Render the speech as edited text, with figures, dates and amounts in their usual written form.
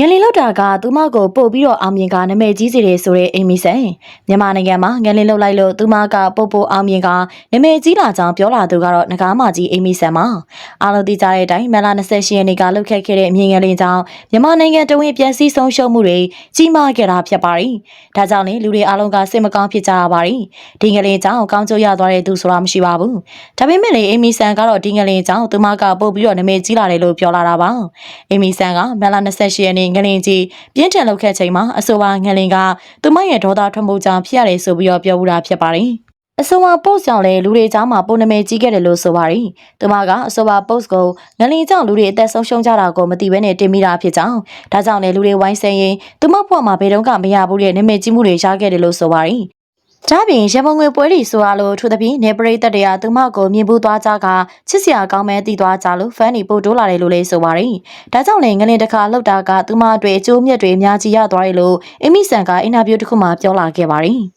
ငလင်လောက်တာကသူမကိုပို့ပြီးတော့အောင်မြင်ကနာမည်ကြီးစေတယ်ဆိုတဲ့အိမ်မီဆန်မြန်မာနိုင်ငံမှာငလင်လောက်လိုက်လို့သူမကပို့အောင်မြင်ကနာမည်ကြီးလာကြောင်းပြောလာသူကတော့ငကားမကြီးအိမ်မီဆန်ပါအားလုံးသိကြတဲ့အတိုင်းမလ28ရက်နေ့ကလှုပ်ခတ်ခဲ့တဲ့မြေငလင်ကြောင့်မြန်မာနိုင်ငံတဝင်းပြန်စည်းဆုံးရှုံးမှုတွေကြီးမားခဲ့တာဖြစ်ပါတယ်ဒါကြောင့်လေလူတွေအားလုံးကစိတ်မကောင်းဖြစ်ကြရပါတယ်ဒီငလင်ကြောင့်ကောင်းကျိုးရသွားတဲ့သူဆိုတာမရှိပါဘူးဒါပေမဲ့လေအိမ်မီဆန်ကတော့ဒီငလင်ကြောင့်သူမကပို့ပြီးတော့နာမည်ကြီးလာတယ်လို့ပြောလာတာပါအိမ်မီဆန်ကမလ28ရက်နေ့ငလင်ကြီးပြင်းထန်လောက်ခဲ့ချိန်မှာအဆိုပါငလင်ကသူမရဲ့ဒေါသထွက်မှုကြောင့်ဖြစ်ရတယ်ဆိုပြီးတော့ပြောဦးတာဖြစ်ပါတယ်အဆိုပါ post ကြောင့်လည်းလူတွေကြားမှာပုံနာမည်ကြီးခဲ့တယ်လို့ဆိုပါတယ်။သူမကအဆိုပါ post ကိုငလင်ကြောင့်လူတွေအသက်ဆုံးရှုံးကြတာကိုမသိဘဲနဲ့တင်မိတာဖြစ်ကြောင်းဒါကြောင့်လည်းလူတွေဝိုင်းဆဲရင်သူမဘွားမှာဘယ်တော့မှမရဘူးတဲ့နာမည်ကြီးမှုတွေရခဲ့တယ်လို့ဆိုပါတယ်။ဒါပြင်ရပုံငွေပွဲတွေဆိုရလို့ထူသဖြင့်နေပရိသတ်တွေကသူမကိုမြင်ဘူးသွားကြကချစ်စရာကောင်းမဲ့တည်သွားကြလို့ဖန်တွေပို့တိုးလာတယ်လို့လည်းဆိုပါတယ်။ဒါကြောင့်လည်းငလင်တစ်ခါလောက်တာကသူမအတွက်အကျိုးမြတ်တွေအများကြီးရသွားတယ်လို့အမီဆန်ကအင်တာဗျူးတစ်ခုမှာပြောလာခဲ့ပါတယ်။